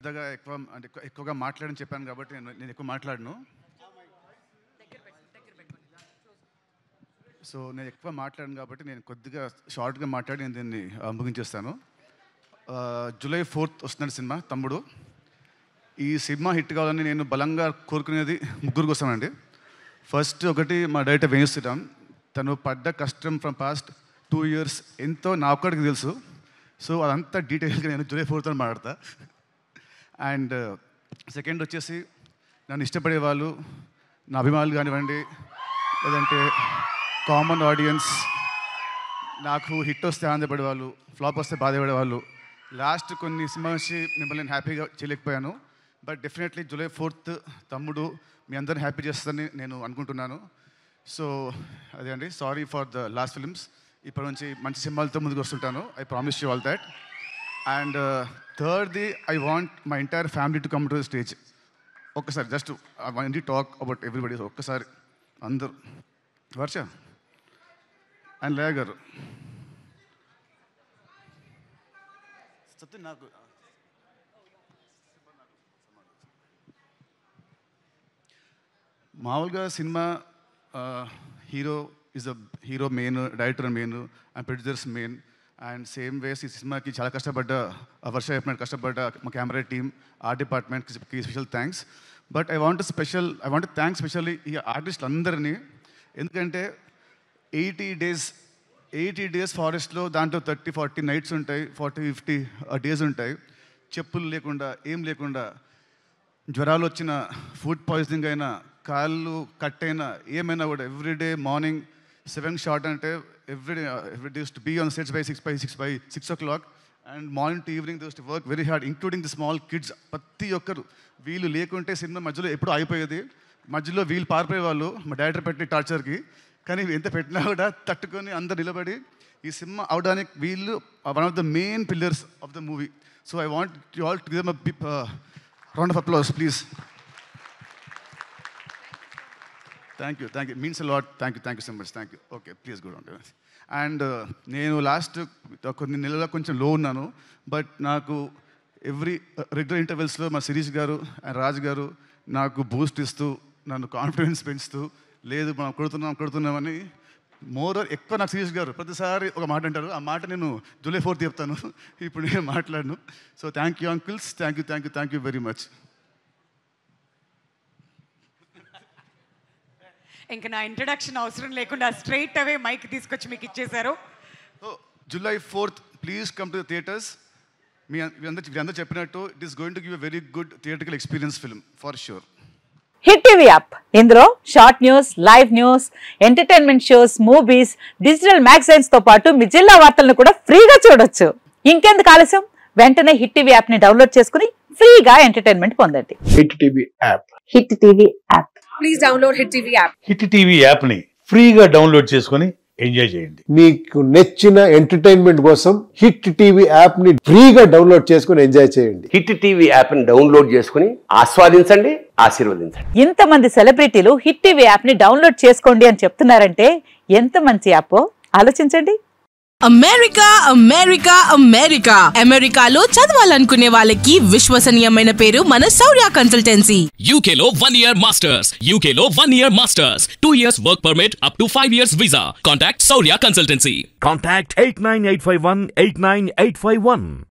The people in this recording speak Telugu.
పెద్దగా ఎక్కువగా మాట్లాడని చెప్పాను కాబట్టి నేను ఎక్కువ మాట్లాడను. సో నేను ఎక్కువ మాట్లాడను కాబట్టి నేను కొద్దిగా షార్ట్గా మాట్లాడి నేను దీన్ని ముగించేస్తాను. జూలై 4th వస్తున్నాడు సినిమా తమ్ముడు. ఈ సినిమా హిట్ కావాలని నేను బలంగా కోరుకునేది ముగ్గురు కోసమండి. ఫస్ట్ ఒకటి మా డైరెక్టర్ వేణు శ్రీరామ్. తను పడ్డ కష్టం ఫ్రమ్ పాస్ట్ 2 years ఎంతో నా ఒక్కడికి తెలుసు. సో అదంతా డీటెయిల్గా నేను జూలై 4th మాట్లాడతా. అండ్ సెకండ్ వచ్చేసి నన్ను ఇష్టపడే వాళ్ళు, నా అభిమానులు కానివ్వండి, లేదంటే కామన్ ఆడియన్స్, నాకు హిట్ వస్తే ఆనందపడేవాళ్ళు, ఫ్లాప్ వస్తే బాధపడేవాళ్ళు. లాస్ట్ కొన్ని సినిమా వచ్చి మిమ్మల్ని నేను హ్యాపీగా చేయలేకపోయాను. బట్ డెఫినెట్లీ జూలై 4th తమ్ముడు మీ అందరిని హ్యాపీ చేస్తుందని నేను అనుకుంటున్నాను. సో అదే అండి, sorry for the last films. ఇప్పటి నుంచి మంచి సినిమాలతో ముందుకు వస్తుంటాను. I promise you all that. And థర్డ్ది, I want my entire family to come to the stage. ఒక్కసారి just I want to talk about everybody. ఒక్కసారి అందరూ, వర్ష అండ్ లేయ గారు, సత్యం నాకు మామూలుగా cinema hero is a hero main, director main and producers main. And same ways ఈ సినిమాకి చాలా కష్టపడ్డ వర్ష చెప్పినట్టు కష్టపడ్డ మా కెమెరా టీమ్, ఆర్ట్ డిపార్ట్మెంట్కి special thanks. But I want thanks specially ఈ ఆర్టిస్టులు అందరినీ. ఎందుకంటే 80 days ఫారెస్ట్లో, దాంట్లో 30-40 nights ఉంటాయి, 40-50 days ఉంటాయి. చెప్పులు లేకుండా, ఏం లేకుండా, జ్వరాలు వచ్చిన, ఫుడ్ పాయిజనింగ్ అయినా, కాళ్ళు కట్ అయినా, ఏమైనా కూడా ఎవ్రీడే మార్నింగ్ 7 షార్ట్ అంటే everyday to be on sets by 6 o'clock. And morning to evening to work very hard, including the small kids. ప్రతి ఒక్కరు వీళ్ళు లేకుంటే సినిమా మధ్యలో ఎప్పుడూ అయిపోయేది. మధ్యలో వీళ్ళు పారిపోయేవాళ్ళు మా డైరెక్టర్ పెట్టిన టార్చర్కి. కానీ ఎంత పెట్టినా కూడా తట్టుకొని అందరు నిలబడి ఈ సినిమా అవడానికి వీళ్ళు one of the main pillars of the movie. So I want you all to give them a round of applause, please. Thank you. Means a lot. Thank you so much. Thank you. Okay, please go on. And నేను లాస్ట్ కొన్ని నెలల్లో కొంచెం లో ఉన్నాను. బట్ నాకు రెగ్యులర్ ఇంటర్వెల్స్లో మా శిరీష్ గారు అండ్ రాజ్ గారు నాకు బూస్ట్ ఇస్తూ, నన్ను కాన్ఫిడెన్స్ పెంచుతూ, లేదు మనం కొడుతున్నామని ఎక్కువ నాకు శిరీష్ గారు ప్రతిసారి ఒక మాట అంటారు. ఆ మాట నేను జూలై 4th చెప్తాను, ఇప్పుడు నేను మాట్లాడను. So thank you uncles, thank you very much. ఇంకా నా ఇంట్రడక్షన్ అవసరం లేకుండా స్ట్రైట్ అవే మైక్ తీసుకొచ్చి మీకు ఇచ్చేశారు. July 4th please come to the theatres. మీరందరూ చెప్పినట్టు it is going to give a very good theatrical experience film for sure. Hit TV app, ఇందులో short news, live news, entertainment shows, movies, digital magazines తో పాటు మీ జిల్లా వార్తలను కూడా ఫ్రీగా చూడొచ్చు. ఇంకెందుకు ఆలస్యం, వెంటనే హిట్ టీవీ యాప్ ని డౌన్లోడ్ చేసుకుని ఫ్రీగా ఎంటర్టైన్మెంట్ పొందండి. Hit TV app. Hit TV app. Please download hit TV app. Hit TV app ని ఫ్రీగా డౌన్లోడ్ చేసుకుని ఎంజాయ్ చేయండి. మీకు నచ్చిన ఎంటర్టైన్మెంట్ కోసం హిట్ టీవీ యాప్ ని ఫ్రీగా డౌన్లోడ్ చేసుకుని ఎంజాయ్ చేయండి. హిట్ టీవీ యాప్ ని డౌన్లోడ్ చేసుకుని ఆస్వాదించండి, ఆశీర్వదించండి. ఇంతమంది సెలబ్రిటీలు హిట్ టీవీ యాప్ ని డౌన్లోడ్ చేసుకోండి అని చెప్తున్నారంటే ఎంత మంచి యాప్ ఆలోచించండి. అమెరికాలో చదవాలనుకునే వాళ్ళకి విశ్వసనీయమైన పేరు మన శౌర్య కన్సల్టెన్సీ. UK లో 1 year masters, 2 years work permit up to 5 years visa. Contact Saurya Consultancy. Contact 89851 89851.